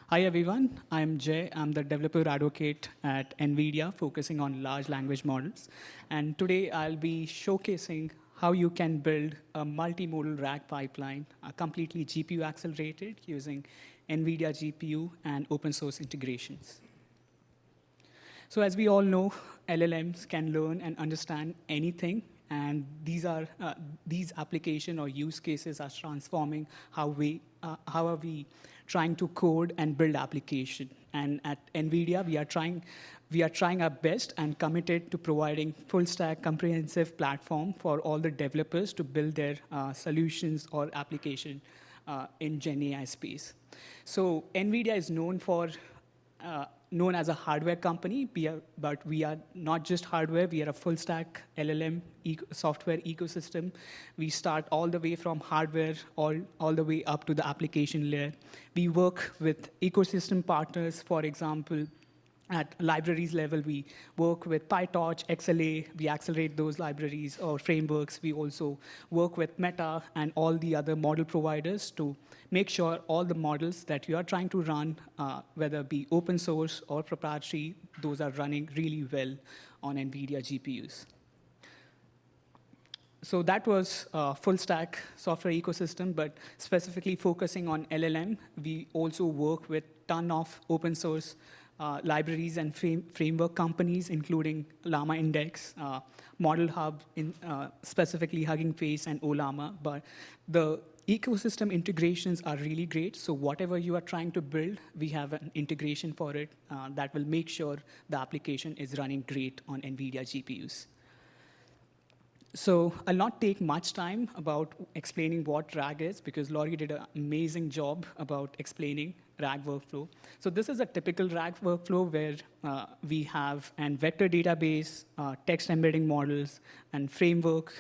Hi, everyone. I'm Jay. I'm the developer advocate at NVIDIA, focusing on large language models. And today, I'll be showcasing how you can build a multimodal RAG pipeline, completely GPU accelerated using NVIDIA GPU and open source integrations. So as we all know, LLMs can learn and understand anything, and these application or use cases are transforming how are we trying to code and build application. And at NVIDIA, we are trying our best and committed to providing full stack comprehensive platform for all the developers to build their solutions or application in Gen AI space. So NVIDIA is known as a hardware company, but we are not just hardware, we are a full stack LLM software ecosystem. We start all the way from hardware all the way up to the application layer. We work with ecosystem partners, for example, at libraries level, we work with PyTorch, XLA, we accelerate those libraries or frameworks. We also work with Meta and all the other model providers to make sure all the models that you are trying to run, whether it be open source or proprietary, those are running really well on NVIDIA GPUs. So that was a full stack software ecosystem, but specifically focusing on LLM, we also work with a ton of open source libraries and framework companies, including Llama Index, Model Hub, specifically Hugging Face and Ollama. But the ecosystem integrations are really great. So whatever you are trying to build, we have an integration for it that will make sure the application is running great on NVIDIA GPUs. So I'll not take much time about explaining what RAG is, because Laurie did an amazing job about explaining RAG workflow. So this is a typical RAG workflow where we have a vector database, text embedding models, and framework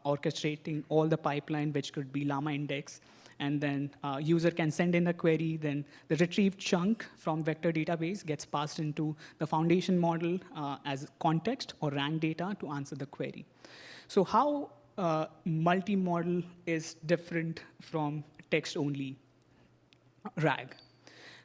orchestrating all the pipeline, which could be Llama Index. And then user can send in a query, then the retrieved chunk from vector database gets passed into the foundation model as context or rank data to answer the query. So how multimodal is different from text-only RAG?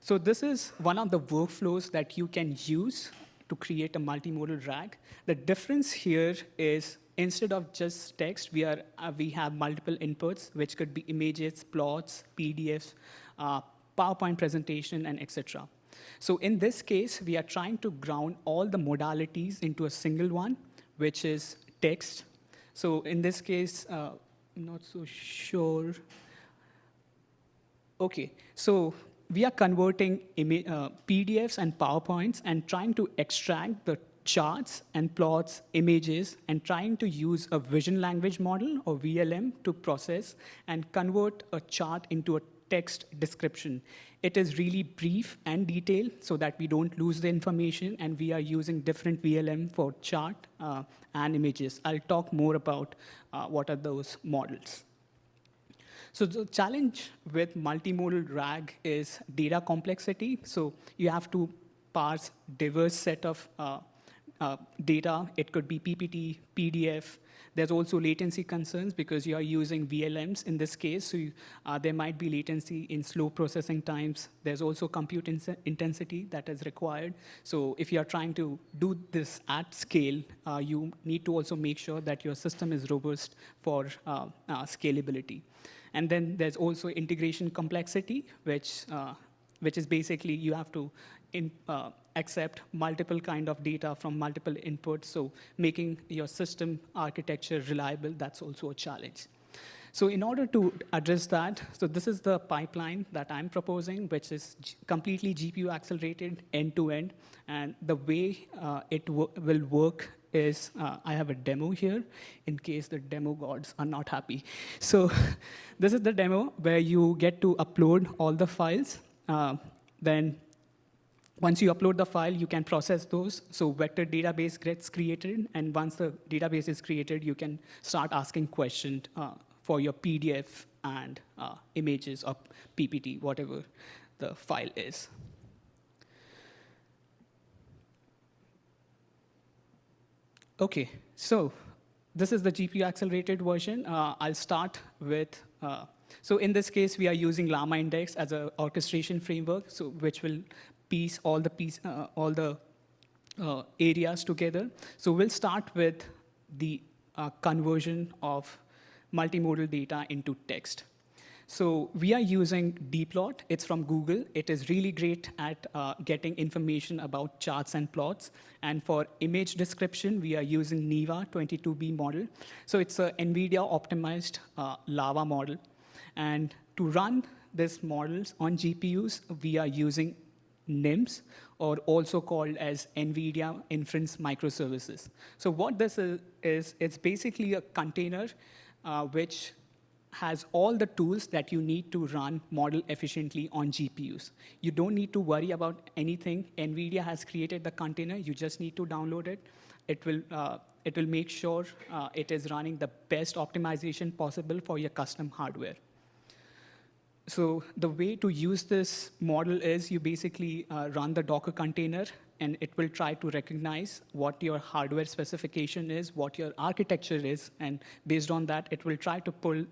So this is one of the workflows that you can use to create a multimodal RAG. The difference here is instead of just text, we have multiple inputs, which could be images, plots, PDFs, PowerPoint presentation, and etc. So in this case, we are trying to ground all the modalities into a single one, which is text. So in this case, I'm not so sure. OK, so we are converting PDFs and PowerPoints and trying to extract the charts and plots, images, and trying to use a vision language model or VLM to process and convert a chart into a text description. It is really brief and detailed so that we don't lose the information, and we are using different VLM for chart and images. I'll talk more about what are those models. So the challenge with multimodal RAG is data complexity. So you have to parse diverse set of data. It could be PPT, PDF. There's also latency concerns because you are using VLMs in this case. So there might be latency in slow processing times. There's also compute intensity that is required. So if you are trying to do this at scale, you need to also make sure that your system is robust for scalability. And then there's also integration complexity, which is basically you have to accept multiple kind of data from multiple inputs. So making your system architecture reliable, that's also a challenge. So in order to address that, so this is the pipeline that I'm proposing, which is completely GPU accelerated end-to-end. And the way it will work is I have a demo here in case the demo gods are not happy. So this is the demo where you get to upload all the files. Then once you upload the file, you can process those. So vector database gets created. And once the database is created, you can start asking questions for your PDF and images or PPT, whatever the file is. OK, so this is the GPU accelerated version. I'll start with So in this case, we are using Llama Index as an orchestration framework, so which will piece all the areas together. So we'll start with the conversion of multimodal data into text. So we are using dplot. It's from Google. It is really great at getting information about charts and plots. And for image description, we are using NEVA 22B model. So it's a NVIDIA optimized Lava model. And to run these models on GPUs, we are using NIMs, or also called as NVIDIA inference microservices. So what this is it's basically a container which has all the tools that you need to run model efficiently on GPUs. You don't need to worry about anything. NVIDIA has created the container. You just need to download it. It will make sure it is running the best optimization possible for your custom hardware. So the way to use this model is you basically run the Docker container, and it will try to recognize what your hardware specification is, what your architecture is, and based on that, it will try to pull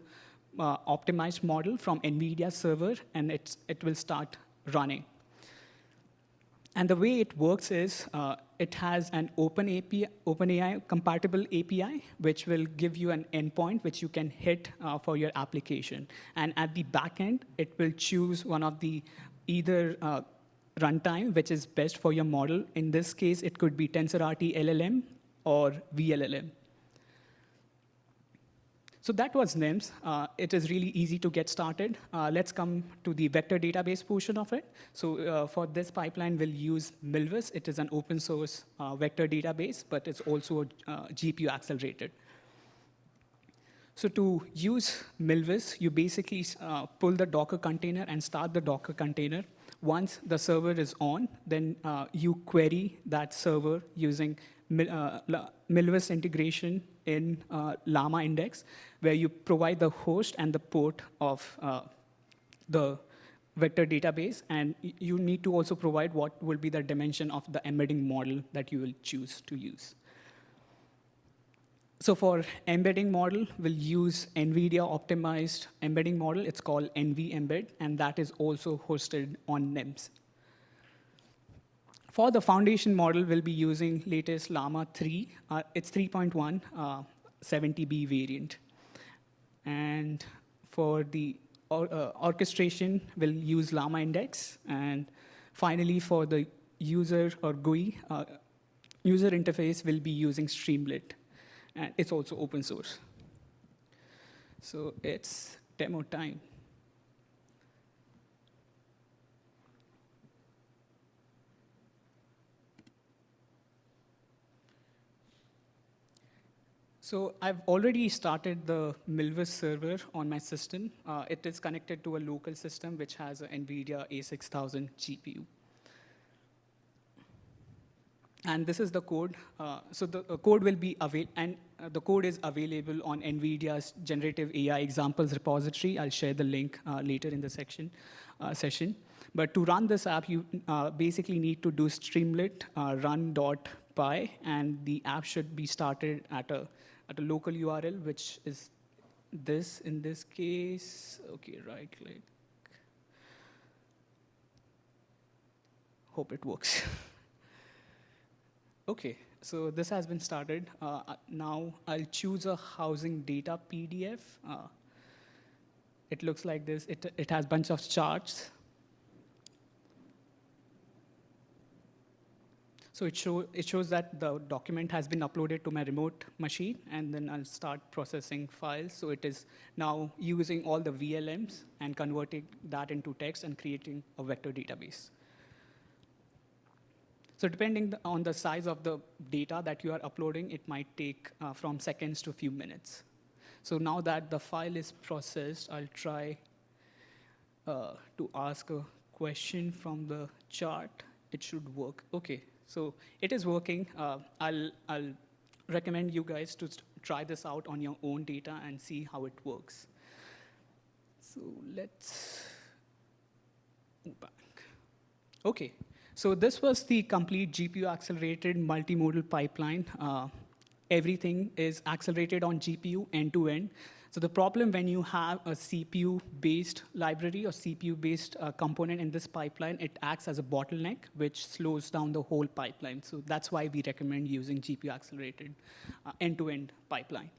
optimized model from NVIDIA server, and it will start running. And the way it works is it has an OpenAI compatible API, which will give you an endpoint which you can hit for your application. And at the back end, it will choose one of the either runtime, which is best for your model. In this case, it could be TensorRT-LLM or VLLM. So that was NIMS. It is really easy to get started. Let's come to the vector database portion of it. So for this pipeline, we'll use Milvus. It is an open source vector database, but it's also GPU accelerated. So to use Milvus, you basically pull the Docker container and start the Docker container. Once the server is on, then you query that server using Milvus integration in Llama Index, where you provide the host and the port of the vector database, and you need to also provide what will be the dimension of the embedding model that you will choose to use. So for embedding model, we'll use NVIDIA optimized embedding model. It's called NVEmbed, and that is also hosted on NIMS. For the foundation model, we'll be using latest Llama 3. It's 3.1, 70B variant. And for the orchestration, we'll use Llama Index. And finally, for the user or GUI, user interface, we'll be using Streamlit. And it's also open source. So it's demo time. So I've already started the Milvus server on my system. It is connected to a local system which has an NVIDIA A6000 GPU. And this is the code. So the code will be available, and the code is available on NVIDIA's generative AI examples repository. I'll share the link later in the session. But to run this app, you basically need to do streamlit run.py, and the app should be started at a local URL, which is this in this case. OK, right click. Hope it works. OK, so this has been started. Now I'll choose a housing data PDF. It looks like this. It has a bunch of charts. So it shows that the document has been uploaded to my remote machine, and then I'll start processing files. So it is now using all the VLMs and converting that into text and creating a vector database. So depending on the size of the data that you are uploading, it might take from seconds to a few minutes. So now that the file is processed, I'll try to ask a question from the chart. It should work. OK. So it is working. I'll recommend you guys to try this out on your own data and see how it works. So let's move back. OK. So this was the complete GPU-accelerated multimodal pipeline. Everything is accelerated on GPU end-to-end. So the problem when you have a CPU-based library or CPU-based component in this pipeline, it acts as a bottleneck, which slows down the whole pipeline. So that's why we recommend using GPU-accelerated end-to-end pipeline.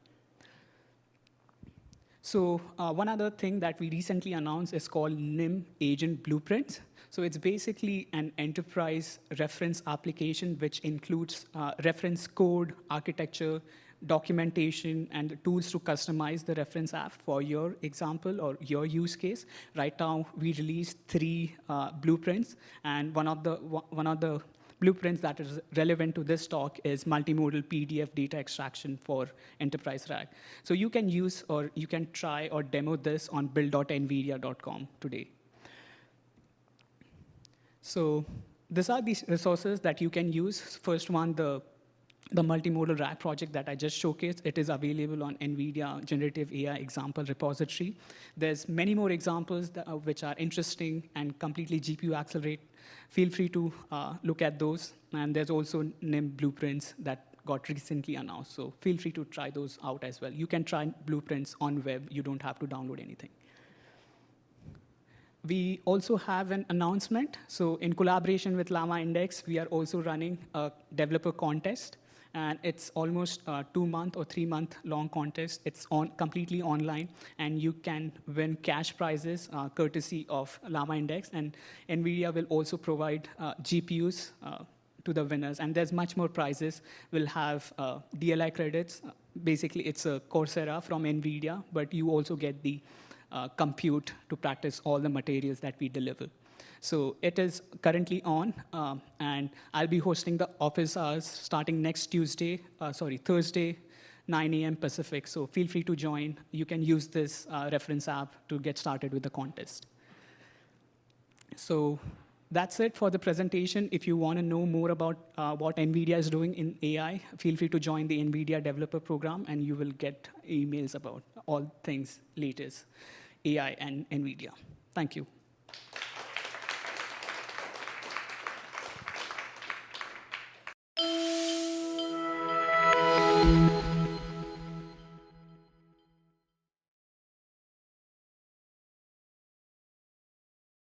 So one other thing that we recently announced is called NIM Agent Blueprints. So it's basically an enterprise reference application which includes reference code, architecture, documentation, and the tools to customize the reference app for your example or your use case. Right now, we released 3 blueprints, and one of the blueprints that is relevant to this talk is multimodal PDF data extraction for enterprise RAG. So you can use or you can try or demo this on build.nvidia.com today. So these are these resources that you can use. First one, the multimodal RAG project that I just showcased, it is available on NVIDIA Generative AI Example Repository. There's many more examples which are interesting and completely GPU accelerate. Feel free to look at those. And there's also NIM blueprints that got recently announced. So feel free to try those out as well. You can try blueprints on web. You don't have to download anything. We also have an announcement. So in collaboration with Llama Index, we are also running a developer contest. And it's almost a 2-month or 3-month long contest. It's completely online, and you can win cash prizes courtesy of Llama Index. And NVIDIA will also provide GPUs to the winners. And there's much more prizes. We'll have DLI credits. Basically, it's a Coursera from NVIDIA, but you also get the compute to practice all the materials that we deliver. So it is currently on, and I'll be hosting the office hours starting next Thursday, 9 a.m. Pacific. So feel free to join. You can use this reference app to get started with the contest. So that's it for the presentation. If you want to know more about what NVIDIA is doing in AI, feel free to join the NVIDIA Developer Program, and you will get emails about all things latest AI and NVIDIA. Thank you.